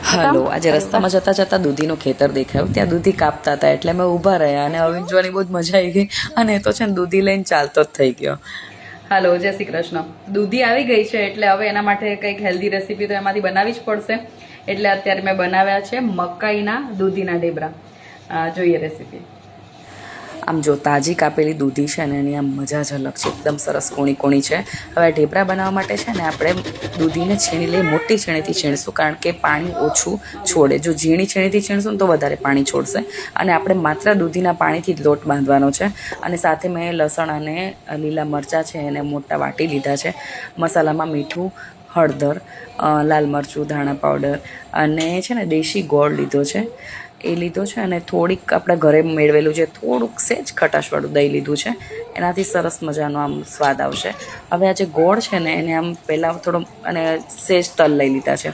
હાલો, આજે રસ્તામાં જતા જતા દૂધીનું ખેતર દેખાયું. ત્યાં દૂધી કાપતા હતા એટલે અમે ઊભા રહ્યા અને અવિન જોવાની બહુ જ મજા આવી ગઈ. અને એ તો છે ને દૂધી લઈને ચાલતો જ થઈ ગયો. હાલો, જય શ્રી કૃષ્ણ. દૂધી આવી ગઈ છે એટલે હવે એના માટે કંઈક હેલ્ધી રેસીપી તો એમાંથી બનાવવી જ પડશે. એટલે અત્યારે મેં બનાવ્યા છે મકાઈના દૂધીના ઢેબરા. જોઈએ રેસીપી. આમ જો તાજી કાપેલી દૂધી છે ને એની આમ મજા જ અલગ છે, એકદમ સરસ કૂણી કૂણી છે. હવે ઢેબરા બનાવવા માટે છે ને આપણે દૂધીને છીણી લઈએ, મોટી છીણીથી છીણશું કારણ કે પાણી ઓછું છોડે. જો ઝીણી છીણીથી છીણશું ને તો વધારે પાણી છોડશે. અને આપણે માત્ર દૂધીના પાણીથી જ લોટ બાંધવાનો છે. અને સાથે મેં લસણ અને લીલા મરચાં છે એને મોટા વાટી લીધા છે. મસાલામાં મીઠું, હળદર, લાલ મરચું, ધાણા પાવડર અને છે ને દેશી ગોળ લીધો છે એ લીધો છે. અને થોડીક આપણે ઘરે મેળવેલું છે થોડુંક સેજ ખટાશવાળું દહીં લીધું છે, એનાથી સરસ મજાનો આમ સ્વાદ આવશે. હવે આ જે ગોળ છે ને એને આમ પહેલાં થોડો અને સેજ તલ લઈ લીધા છે.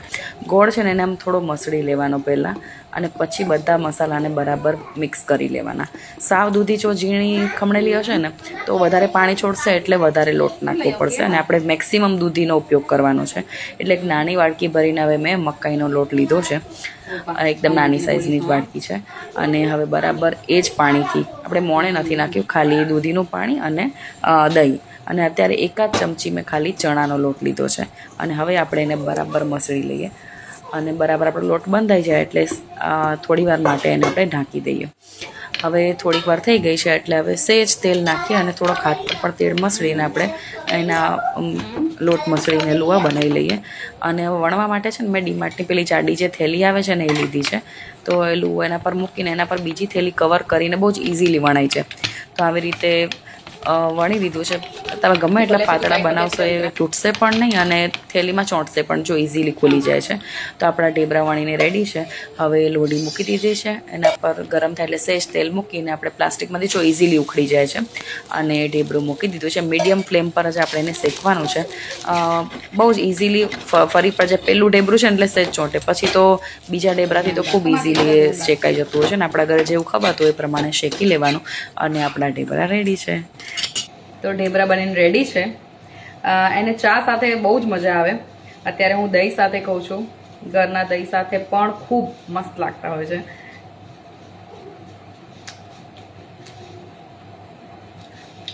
ગોળ છે ને એને આમ થોડો મસળી લેવાનો પહેલાં અને પછી બધા મસાલાને બરાબર મિક્સ કરી લેવાના. સાવ દૂધી જો ઝીણી ખમણેલી હશે ને તો વધારે પાણી છોડશે એટલે વધારે લોટ નાખવો પડશે. અને આપણે મેક્સિમમ દૂધીનો ઉપયોગ કરવાનો છે. એટલે એક નાની વાડકી ભરીને હવે મેં મકાઈનો લોટ લીધો છે, એકદમ નાની સાઇઝની વાડકી છે. અને હવે બરાબર એ જ પાણીથી, આપણે મોણે નથી નાખ્યું, ખાલી દૂધીનું પાણી અને દહીં. અને અત્યારે એકાદ ચમચી મેં ખાલી ચણાનો લોટ લીધો છે. અને હવે આપણે એને બરાબર મસળી લઈએ. અને બરાબર આપણો લોટ બંધાઈ જાય એટલે થોડી વાર માટે એને આપણે ઢાંકી દઈએ. હવે થોડીક વાર થઈ ગઈ છે એટલે હવે સેજ તેલ નાખી અને થોડોક હાથ પર પણ તેલ મસળીને આપણે એના લોટ મસળીને લુવા બનાવી લઈએ. અને વણવા માટે છે ને મેં ડીમાર્ટની પેલી જાડી જે થેલી આવે છે ને એ લીધી છે. તો એ લુવા એના પર મૂકીને એના પર બીજી થેલી કવર કરીને બહુ જ ઇઝીલી વણાય છે. તો આવી રીતે વણી દીધું છે. તમે ગમે એટલા પાતળા બનાવશો એ તૂટશે પણ નહીં અને થેલીમાં ચોંટશે પણ જો ઇઝીલી ખુલી જાય છે. તો આપણા ઢેબરા વણીને રેડી છે. હવે લોઢી મૂકી દીધી છે, એના પર ગરમ થાય એટલે સેજ તેલ મૂકીને આપણે પ્લાસ્ટિકમાંથી જો ઇઝીલી ઉખડી જાય છે. અને ઢેબરું મૂકી દીધું છે. મીડિયમ ફ્લેમ પર જ આપણે એને શેકવાનું છે. બહુ જ ઇઝીલી ફરી પર જે પહેલું ઢેબરું છે ને એટલે સેજ ચોંટે, પછી તો બીજા ઢેબરાથી તો ખૂબ ઇઝીલી શેકાઈ જતું હોય છે ને આપણા ઘરે જેવું ખવાતું હોય એ પ્રમાણે શેકી લેવાનું. અને આપણા ઢેબરા રેડી છે. તો ઢેબરા બનીને રેડી છે. એને ચા સાથે બહુ જ મજા આવે. અત્યારે હું દહીં સાથે ખાઉં છું. ઘરના દહીં સાથે પણ ખૂબ મસ્ત લાગતા હોય છે.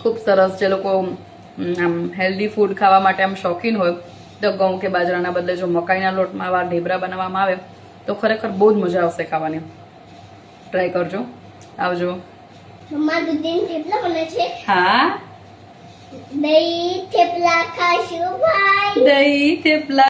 ખૂબ સરસ. જે લોકો આમ હેલ્ધી ફૂડ ખાવા માટે આમ શોખીન હોય તો ઘઉં કે બાજરાના બદલે જો મકાઈના લોટમાં આવા ઢેબરા બનાવવામાં આવે તો ખરેખર બહુ જ મજા આવશે ખાવાની. ટ્રાય કરજો. આવજો. મમ્મા દૂધીના થેપલા બને છે. હા, દહીં થેપલા ખાશું ભાઈ. દહીં થેપલા